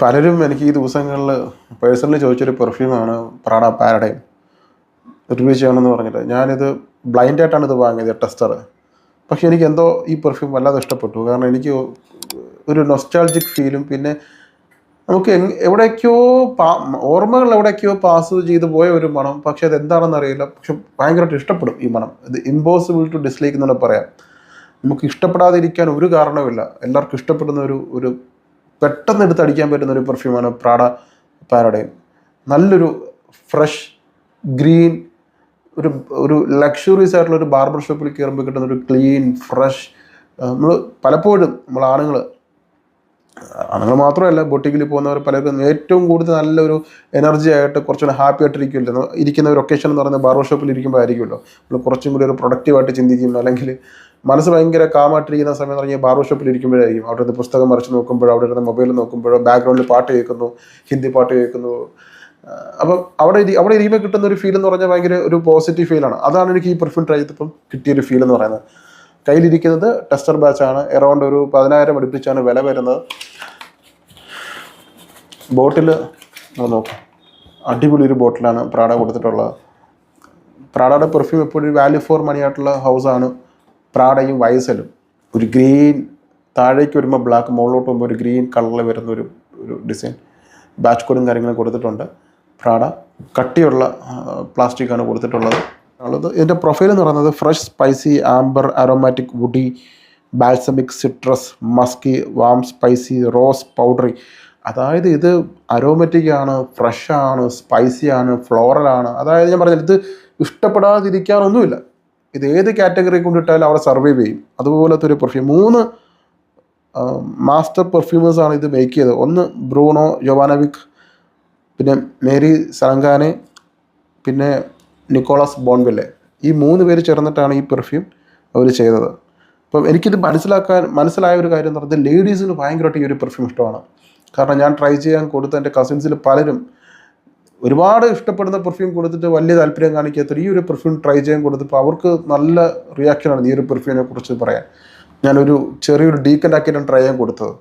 പലരും എനിക്ക് ഈ ദിവസങ്ങളിൽ പേഴ്സണലി ചോദിച്ചൊരു പെർഫ്യൂമാണ് പ്രാഡ പാരഡൈം റിവ്യൂ ചെയ്യണമെന്ന് പറഞ്ഞിട്ട്. ഞാനിത് ബ്ലൈൻഡായിട്ടാണ് ഇത് വാങ്ങിയത്, ടെസ്റ്റർ. പക്ഷേ എനിക്ക് എന്തോ ഈ പെർഫ്യൂം വല്ലാതെ ഇഷ്ടപ്പെട്ടു. കാരണം എനിക്ക് ഒരു നൊസ്റ്റാൾജിക് ഫീലും, പിന്നെ നമുക്ക് എവിടേക്കോ ഓർമ്മകൾ എവിടേക്കോ പാസ് ചെയ്ത് പോയ ഒരു മണം. പക്ഷെ അത് എന്താണെന്ന് അറിയില്ല, പക്ഷെ ഭയങ്കരമായിട്ട് ഇഷ്ടപ്പെടും ഈ മണം. ഇത് ഇമ്പോസിബിൾ ടു ഡിസ്ലൈക്ക് എന്നൂടെ പറയാം. നമുക്ക് ഇഷ്ടപ്പെടാതിരിക്കാൻ ഒരു കാരണവുമില്ല. എല്ലാവർക്കും ഇഷ്ടപ്പെടുന്ന ഒരു പെട്ടെന്ന് എടുത്തടിക്കാൻ പറ്റുന്ന ഒരു പെർഫ്യൂമാണ് പ്രാഡ പാരഡൈം. നല്ലൊരു ഫ്രഷ് ഗ്രീൻ, ഒരു ഒരു ലക്ഷറീസ് ആയിട്ടുള്ള ഒരു ബാർബർ ഷോപ്പിൽ കയറുമ്പോൾ കിട്ടുന്ന ഒരു ക്ലീൻ ഫ്രഷ്. നമ്മൾ പലപ്പോഴും ആണുങ്ങൾ മാത്രമല്ല, ബൊട്ടിക്കിൽ പോകുന്നവർ പലർക്കും ഏറ്റവും കൂടുതൽ നല്ലൊരു എനർജി ആയിട്ട് കുറച്ചുകൂടെ ഹാപ്പി ആയിട്ടിരിക്കുമല്ലോ ഇരിക്കുന്ന ഒരു ഒക്കേഷൻ എന്ന് പറയുന്നത് ബാർബർ ഷോപ്പിൽ ഇരിക്കുമ്പോൾ ആയിരിക്കുമല്ലോ. നമ്മൾ കുറച്ചും കൂടി ഒരു പ്രൊഡക്റ്റീവായിട്ട് ചിന്തിക്കും, അല്ലെങ്കിൽ മനസ്സ് ഭയങ്കര കാമായിട്ടിരിക്കുന്ന സമയം തുടങ്ങിയ ബാർബർ ഷോപ്പിൽ ഇരിക്കുമ്പോഴായിരിക്കും. അവിടെ നിന്ന് പുസ്തകം മറിച്ച് നോക്കുമ്പോഴോ, അവിടെ ഇരുന്ന് മൊബൈൽ നോക്കുമ്പോഴോ, ബാക്ക്ഗ്രൗണ്ടിൽ പാട്ട് കേൾക്കുന്നു, ഹിന്ദി പാട്ട് കേൾക്കുന്നു. അപ്പം അവിടെ ഇരിക്കുമ്പോൾ കിട്ടുന്ന ഒരു ഫീൽ എന്ന് പറഞ്ഞാൽ ഭയങ്കര ഒരു പോസിറ്റീവ് ഫീലാണ്. അതാണ് എനിക്ക് ഈ പെർഫ്യൂം ട്രൈ ചെയ്തപ്പം കിട്ടിയൊരു ഫീൽ എന്ന് പറയുന്നത്. കയ്യിലിരിക്കുന്നത് ടെസ്റ്റർ ബാച്ചാണ്. എറൗണ്ട് ഒരു 10,000 അടുപ്പിച്ചാണ് വില വരുന്നത്. ബോട്ടിൽ നോക്കാം, അടിപൊളി ഒരു ബോട്ടിലാണ് പ്രാഡ കൊടുത്തിട്ടുള്ളത്. പ്രാഡയുടെ പെർഫ്യൂം എപ്പോഴും വാല്യൂ ഫോർ മണി ആയിട്ടുള്ള ഹൗസാണ് പ്രാഡയും വൈസലും. ഒരു ഗ്രീൻ, താഴേക്ക് വരുമ്പോൾ ബ്ലാക്ക്, മുകളിലോട്ട് പോകുമ്പോൾ ഒരു ഗ്രീൻ കളറിൽ വരുന്ന ഒരു ഡിസൈൻ ബാച്ച് കോഡും കാര്യങ്ങളും കൊടുത്തിട്ടുണ്ട്. പ്രാഡ കട്ടിയുള്ള പ്ലാസ്റ്റിക്കാണ് കൊടുത്തിട്ടുള്ളത്. ഇതിൻ്റെ പ്രൊഫൈൽ എന്ന് പറയുന്നത് fresh, spicy, amber, aromatic, woody, balsamic, citrus, musky, warm, spicy, rose, powdery. അതായത് ഇത് അരോമാറ്റിക് ആണ്, ഫ്രഷാണ്, സ്പൈസിയാണ്, ഫ്ലോറലാണ്. അതായത് ഞാൻ പറഞ്ഞത് ഇത് ഇഷ്ടപ്പെടാതിരിക്കാനൊന്നുമില്ല. ഇത് ഏത് കാറ്റഗറി കൊണ്ടിട്ടാലും അവിടെ സർവൈവ് ചെയ്യും. അതുപോലത്തെ ഒരു പെർഫ്യൂം. 3 മാസ്റ്റർ പെർഫ്യൂമേഴ്സാണ് ഇത് മേക്ക് ചെയ്തത്. ഒന്ന് ബ്രൂണോ യൊവാനോവിക്, പിന്നെ മേരി സലങ്കാനെ, പിന്നെ നിക്കോളാസ് ബോൺവില്ലെ. ഈ 3 പേര് ചേർന്നിട്ടാണ് ഈ പെർഫ്യൂം അവർ ചെയ്തത്. അപ്പം എനിക്കിത് മനസ്സിലായ ഒരു കാര്യം എന്ന് പറഞ്ഞാൽ ലേഡീസിന് ഭയങ്കരമായിട്ട് ഈ ഒരു പെർഫ്യൂം ഇഷ്ടമാണ്. കാരണം ഞാൻ ട്രൈ ചെയ്യാൻ കൊടുത്ത എൻ്റെ കസിൻസിൽ പലരും ഒരുപാട് ഇഷ്ടപ്പെടുന്ന പെർഫ്യൂം കൊടുത്തിട്ട് വലിയ താല്പര്യം കാണിക്കാത്ത ഈ ഒരു പെർഫ്യൂം ട്രൈ ചെയ്യാൻ കൊടുത്തപ്പോൾ അവർക്ക് നല്ല റിയാക്ഷനാണ് ഈ ഒരു പെർഫ്യൂമിനെ കുറിച്ച് പറയാൻ. ഞാനൊരു ചെറിയൊരു ഡീക്കൻ്റ് ആക്കിയിട്ടാണ് ട്രൈ ചെയ്യാൻ കൊടുത്തത്.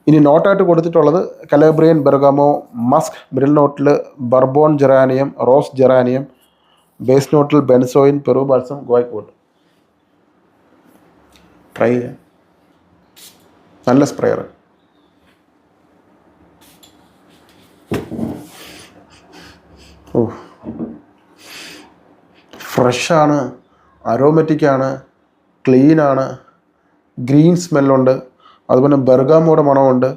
ഇനി നോട്ടായിട്ട് കൊടുത്തിട്ടുള്ളത് കലാബ്രിയൻ, ബെർഗാമോ, മസ്ക്, മിഡിൽ നോട്ടിൽ ബർബോൺ ജെറാനിയം, റോസ് ജെറാനിയം, ബേസ് നോട്ടിൽ ബെൻസോയിൻ, പെറു ബാൽസം, ഗോയ്ക്കോട്ട്. ട്രൈ ചെയ്യാം. നല്ല സ്പ്രെയർ. ഓ, ഫ്രഷാണ്, അരോമാറ്റിക്കാണ്, ക്ലീനാണ്, ഗ്രീൻ സ്മെല്ലുണ്ട്, അതുപോലെ ബെർഗാമോയുടെ മണമുണ്ട്.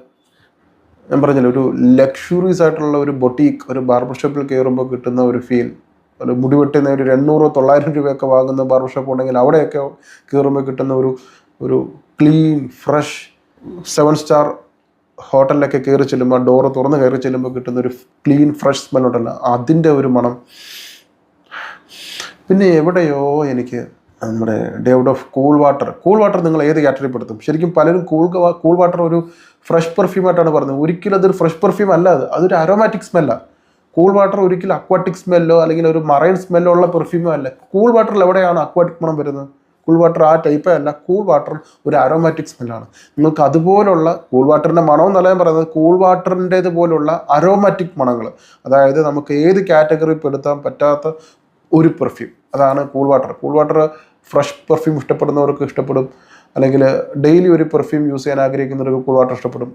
ഞാൻ പറഞ്ഞില്ല, ഒരു ലക്ഷറീസ് ആയിട്ടുള്ള ഒരു ബൊട്ടീക്ക്, ഒരു ബാർബർ ഷോപ്പിൽ കയറുമ്പോൾ കിട്ടുന്ന ഒരു ഫീൽ. ഒരു മുടി വെട്ടുന്ന ഒരു 800-900 രൂപയൊക്കെ വാങ്ങുന്ന ബാർബർ ഷോപ്പ് ഉണ്ടെങ്കിൽ അവിടെയൊക്കെ കയറുമ്പോൾ കിട്ടുന്ന ഒരു ക്ലീൻ ഫ്രഷ് 7 സ്റ്റാർ ഹോട്ടലിലൊക്കെ കയറി ചെല്ലുമ്പോൾ, ഡോറ് തുറന്ന് കയറി ചെല്ലുമ്പോൾ കിട്ടുന്ന ഒരു ക്ലീൻ ഫ്രഷ് സ്മെല്ലുണ്ടല്ലോ, അതിൻ്റെ ഒരു മണം. പിന്നെ എവിടെയോ എനിക്ക് നമ്മുടെ ഡേവിഡ് ഓഫ് കൂൾ വാട്ടർ നിങ്ങൾ ഏത് കാറ്റഗറിപ്പെടുത്തും? ശരിക്കും പലരും കൂൾ വാട്ടർ ഒരു ഫ്രഷ് പെർഫ്യൂമായിട്ടാണ് പറഞ്ഞത്. ഒരിക്കലും അതൊരു ഫ്രഷ് പെർഫ്യൂം അല്ല. അതൊരു അരോമാറ്റിക് സ്മെല്ലാണ്. കൂൾ വാട്ടർ ഒരിക്കലും അക്വാട്ടിക് സ്മെല്ലോ അല്ലെങ്കിൽ ഒരു മറൈൻ സ്മെല്ലോ ഉള്ള പെർഫ്യൂമോ അല്ല. കൂൾ വാട്ടറിൽ എവിടെയാണ് അക്വാട്ടിക് മണം വരുന്നത്? കൂൾ വാട്ടർ ആ ടൈപ്പേ അല്ല. കൂൾ വാട്ടർ ഒരു അരോമാറ്റിക് സ്മെല്ലാണ്. നിങ്ങൾക്ക് അതുപോലുള്ള കൂൾ വാട്ടറിൻ്റെ മണം എന്നല്ല ഞാൻ പറയുന്നത്, കൂൾ വാട്ടറിൻ്റേത് പോലുള്ള അരോമാറ്റിക് മണങ്ങൾ, അതായത് നമുക്ക് ഏത് കാറ്റഗറി പെടുത്താൻ പറ്റാത്ത ഒരു പെർഫ്യൂം, അതാണ് കൂൾ വാട്ടർ. ഫ്രഷ് പെർഫ്യൂം ഇഷ്ടപ്പെടുന്നവർക്ക് ഇഷ്ടപ്പെടും, അല്ലെങ്കിൽ ഡെയിലി ഒരു പെർഫ്യൂം യൂസ് ചെയ്യാൻ ആഗ്രഹിക്കുന്നവർക്ക് കൂൾ വാട്ടർ ഇഷ്ടപ്പെടും.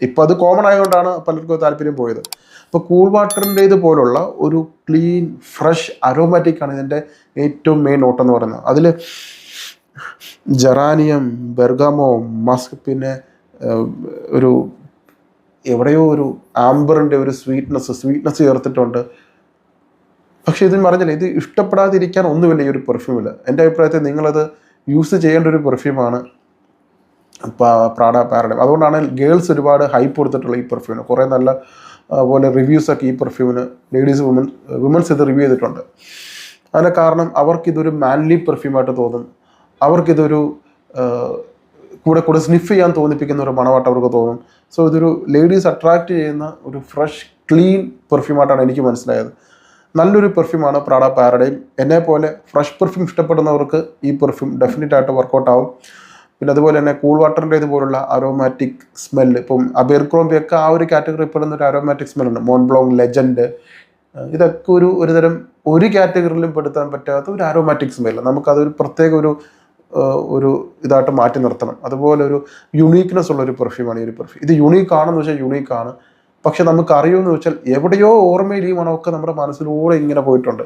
ഇപ്പം അത് കോമൺ ആയതുകൊണ്ടാണ് പലർക്കും താല്പര്യം പോയത്. അപ്പോൾ കൂൾ വാട്ടറിൻ്റേത് പോലുള്ള ഒരു ക്ലീൻ ഫ്രഷ് അരോമാറ്റിക് ആണ് ഇതിൻ്റെ ഏറ്റവും മെയിൻ നോട്ടെന്ന് പറയുന്നത്. അതിൽ ജെറാനിയം, ബെർഗാമോ, മസ്ക്, പിന്നെ ഒരു എവിടെയോ ഒരു ആംബറിൻ്റെ ഒരു സ്വീറ്റ്നസ് ചേർത്തിട്ടുണ്ട്. പക്ഷേ ഇതിന് പറഞ്ഞില്ല, ഇത് ഇഷ്ടപ്പെടാതിരിക്കാൻ ഒന്നുമില്ല ഈ ഒരു പെർഫ്യൂമിൽ. എൻ്റെ അഭിപ്രായത്തിൽ നിങ്ങളത് യൂസ് ചെയ്യേണ്ട ഒരു പെർഫ്യൂമാണ് പ്രാഡ പാരഡൈം. അതുകൊണ്ടാണ് ഗേൾസ് ഒരുപാട് ഹൈപ്പ് കൊടുത്തിട്ടുള്ള ഈ പെർഫ്യൂമിന്. കുറേ നല്ല പോലെ റിവ്യൂസൊക്കെ ഈ പെർഫ്യൂമിന് വിമൻസ് ഇത് റിവ്യൂ ചെയ്തിട്ടുണ്ട്. അതിൻ്റെ കാരണം അവർക്കിതൊരു മാൻലി പെർഫ്യൂമായിട്ട് തോന്നും. അവർക്കിതൊരു കൂടെ സ്നിഫ് ചെയ്യാൻ തോന്നിപ്പിക്കുന്ന ഒരു മണമായിട്ട് അവർക്ക് തോന്നും. സോ ഇതൊരു ലേഡീസ് അട്രാക്റ്റ് ചെയ്യുന്ന ഒരു ഫ്രഷ് ക്ലീൻ പെർഫ്യൂമായിട്ടാണ് എനിക്ക് മനസ്സിലായത്. നല്ലൊരു പെർഫ്യൂമാണ് പ്രാഡ പാരഡൈം. എന്നെപ്പോലെ ഫ്രഷ് പെർഫ്യൂം ഇഷ്ടപ്പെടുന്നവർക്ക് ഈ പെർഫ്യൂം ഡെഫിനറ്റായിട്ട് വർക്കൗട്ട് ആവും. പിന്നെ അതുപോലെ തന്നെ കൂൾ വാട്ടറിൻ്റെ ഇതുപോലുള്ള അരോമാറ്റിക് സ്മെല്ല്, ഇപ്പം അബെർക്രോംബിയൊക്കെ ആ ഒരു കാറ്റഗറി പെടുന്ന ഒരു അരോമാറ്റിക് സ്മെല്ലുണ്ട്. മോൺബ്ലോങ് ലെജൻഡ്, ഇതൊക്കെ ഒരുതരം ഒരു കാറ്റഗറിയിലും പെടുത്താൻ പറ്റാത്ത ഒരു അരോമാറ്റിക് സ്മെല്ല്. നമുക്കതൊരു പ്രത്യേക ഒരു ഇതായിട്ട് മാറ്റി നിർത്തണം. അതുപോലെ ഒരു യുണീക്ക്നെസ് ഉള്ള ഒരു പെർഫ്യൂമാണ് ഈ ഒരു പെർഫ്യൂം. ഇത് യുണീക്കാണെന്ന് വെച്ചാൽ യുണീക്കാണ്, പക്ഷെ നമുക്ക് അറിയുമെന്ന് വെച്ചാൽ എവിടെയോ ഓർമ്മയിൽ ഈ മണമൊക്കെ നമ്മുടെ മനസ്സിലൂടെ ഇങ്ങനെ പോയിട്ടുണ്ട്.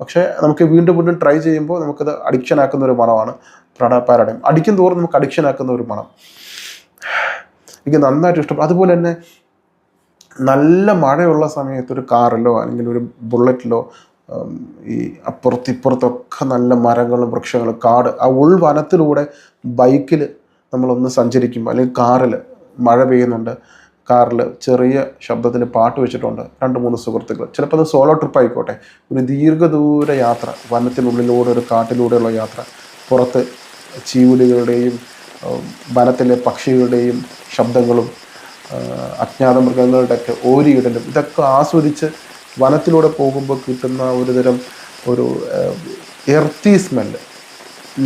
പക്ഷേ നമുക്ക് വീണ്ടും ട്രൈ ചെയ്യുമ്പോൾ നമുക്കത് അഡിക്ഷൻ ആക്കുന്ന ഒരു മണമാണ് പ്രാഡ പാരഡൈം. അടിക്കും തോറും നമുക്ക് അഡിക്ഷൻ ആക്കുന്ന ഒരു മണം എനിക്ക് നന്നായിട്ട് ഇഷ്ടപ്പെടും. അതുപോലെ തന്നെ നല്ല മഴയുള്ള സമയത്ത് ഒരു കാറിലോ അല്ലെങ്കിൽ ഒരു ബുള്ളറ്റിലോ ഈ അപ്പുറത്തിപ്പുറത്തൊക്കെ നല്ല മരങ്ങളും വൃക്ഷങ്ങളും കാട്, ആ ഉൾവനത്തിലൂടെ ബൈക്കിൽ നമ്മളൊന്ന് സഞ്ചരിക്കുമ്പോൾ അല്ലെങ്കിൽ കാറിൽ മഴ പെയ്യുന്നുണ്ട്, കാറിൽ ചെറിയ ശബ്ദത്തിൽ പാട്ട് വെച്ചിട്ടുണ്ട് 2-3 സുഹൃത്തുക്കൾ, ചിലപ്പോൾ അത് സോളോ ട്രിപ്പ് ആയിക്കോട്ടെ, ഒരു ദീർഘദൂര യാത്ര, വനത്തിനുള്ളിലൂടെ ഒരു കാട്ടിലൂടെയുള്ള യാത്ര, പുറത്ത് ചീവുലുകളുടെയും വനത്തിലെ പക്ഷികളുടെയും ശബ്ദങ്ങളും അജ്ഞാത മൃഗങ്ങളുടെയൊക്കെ ഓരിയിടലും, ഇതൊക്കെ ആസ്വദിച്ച് വനത്തിലൂടെ പോകുമ്പോൾ കിട്ടുന്ന ഒരുതരം ഒരു എർത്തി സ്മെല്ല്,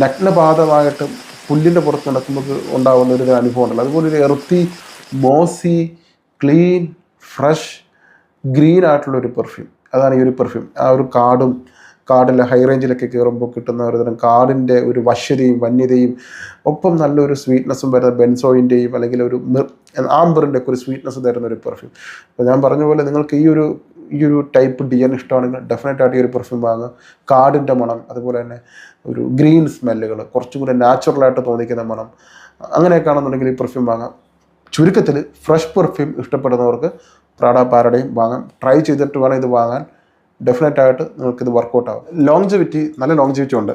നഗ്നപാതമായിട്ട് പുല്ലിൻ്റെ പുറത്ത് നടക്കുമ്പോൾ ഉണ്ടാകുന്ന ഒരു അനുഭവം ഉണ്ടല്ലോ, അതുപോലെ ഒരു എർത്തി, മോസി, ക്ലീൻ, ഫ്രഷ്, ഗ്രീൻ ആയിട്ടുള്ളൊരു പെർഫ്യൂം. അതാണ് ഈ ഒരു പെർഫ്യൂം. ആ ഒരു കാടിലെ ഹൈ റേഞ്ചിലൊക്കെ കയറുമ്പോൾ കിട്ടുന്ന ഒരുതരം കാടിൻ്റെ ഒരു വശ്യതയും വന്യതയും ഒപ്പം നല്ലൊരു സ്വീറ്റ്നസ്സും വരുന്ന ബെൻസോയിൻ്റെയും അല്ലെങ്കിൽ ഒരു ആംബറിൻ്റെ ഒക്കെ ഒരു സ്വീറ്റ്നസ് തരുന്ന ഒരു പെർഫ്യൂം. അപ്പോൾ ഞാൻ പറഞ്ഞ പോലെ നിങ്ങൾക്ക് ഈ ഒരു ടൈപ്പ് ഡിയൻ ഇഷ്ടമാണെങ്കിൽ ഡെഫിനറ്റായിട്ട് ഈ ഒരു പെർഫ്യൂം വാങ്ങുക. കാടിൻ്റെ മണം, അതുപോലെ തന്നെ ഒരു ഗ്രീൻ സ്മെല്ലുകൾ, കുറച്ചും കൂടെ നാച്ചുറലായിട്ട് തോന്നിക്കുന്ന മണം, അങ്ങനെയൊക്കെയാണെന്നുണ്ടെങ്കിൽ ഈ പെർഫ്യൂം വാങ്ങാം. ചുരുക്കത്തിൽ ഫ്രഷ് പെർഫ്യൂം ഇഷ്ടപ്പെടുന്നവർക്ക് പ്രാഡ പാരഡൈം വാങ്ങാം. ട്രൈ ചെയ്തിട്ട് വേണം ഇത് വാങ്ങാൻ. ഡെഫിനറ്റായിട്ട് നിങ്ങൾക്കിത് വർക്കൗട്ട് ആകും. നല്ല ലോങ്ജിവിറ്റി ഉണ്ട്,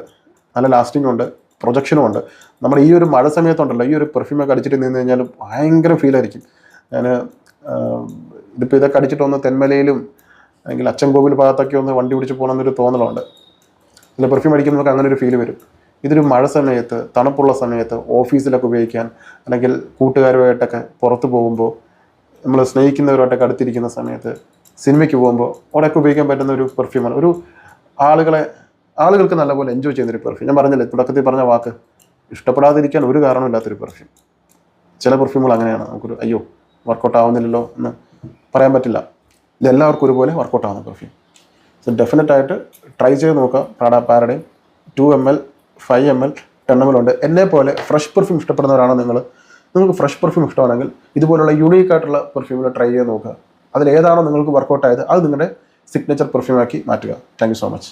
നല്ല ലാസ്റ്റിംഗ് ഉണ്ട്, പ്രൊജക്ഷനും ഉണ്ട്. നമ്മൾ ഈ ഒരു മഴ സമയത്തുണ്ടല്ലോ, ഈ ഒരു പെർഫ്യൂമൊക്കെ അടിച്ചിട്ട് നിന്ന് കഴിഞ്ഞാൽ ഭയങ്കര ഫീലായിരിക്കും. ഇതിപ്പോൾ ഇതൊക്കെ അടിച്ചിട്ടൊന്ന് തെന്മലയിലും അല്ലെങ്കിൽ അച്ചൻകോവിൽ ഭാഗത്തൊക്കെ ഒന്ന് വണ്ടി പിടിച്ച് പോകണമെന്നൊരു തോന്നലുണ്ട്. ഇതിൽ പെർഫ്യൂം അടിക്കുമ്പോൾ നമുക്ക് അങ്ങനെ ഒരു ഫീൽ വരും. ഇതൊരു മഴ സമയത്ത്, തണുപ്പുള്ള സമയത്ത്, ഓഫീസിലൊക്കെ ഉപയോഗിക്കാൻ, അല്ലെങ്കിൽ കൂട്ടുകാരുമായിട്ടൊക്കെ പുറത്ത് പോകുമ്പോൾ, നമ്മൾ സ്നേഹിക്കുന്നവരുമായിട്ടൊക്കെ അടുത്തിരിക്കുന്ന സമയത്ത്, സിനിമയ്ക്ക് പോകുമ്പോൾ അവിടെയൊക്കെ ഉപയോഗിക്കാൻ പറ്റുന്ന ഒരു പെർഫ്യൂമാണ്. ഒരു ആളുകൾക്ക് നല്ലപോലെ എൻജോയ് ചെയ്യുന്നൊരു പെർഫ്യൂം. ഞാൻ പറഞ്ഞില്ലേ തുടക്കത്തിൽ പറഞ്ഞ വാക്ക്, ഇഷ്ടപ്പെടാതിരിക്കാൻ ഒരു കാരണമില്ലാത്തൊരു പെർഫ്യൂം. ചില പെർഫ്യൂമുകൾ അങ്ങനെയാണ്, നമുക്കൊരു അയ്യോ വർക്കൗട്ട് ആവുന്നില്ലല്ലോ എന്ന് പറയാൻ പറ്റില്ല. ഇതെല്ലാവർക്കും ഒരുപോലെ വർക്കൗട്ട് ആവുന്ന പെർഫ്യൂം. സോ ഡെഫിനറ്റായിട്ട് ട്രൈ ചെയ്ത് നോക്കുക. Prada paradigm 2 ml, 5 ml, 10 ml ഉണ്ട്. എന്നെപ്പോലെ ഫ്രഷ് പെർഫ്യൂം ഇഷ്ടപ്പെടുന്നവരാണ് നിങ്ങൾക്ക് ഫ്രഷ് പെർഫ്യൂം ഇഷ്ടമാണെങ്കിൽ ഇതുപോലുള്ള യൂണീക്കായിട്ടുള്ള പെർഫ്യൂമുകൾ ട്രൈ ചെയ്ത് നോക്കുക. അതിലേതാണോ നിങ്ങൾക്ക് വർക്കൗട്ട് ആയത് അത് നിങ്ങളുടെ സിഗ്നേച്ചർ പെർഫ്യൂമാക്കി മാറ്റുക. Thank you so much.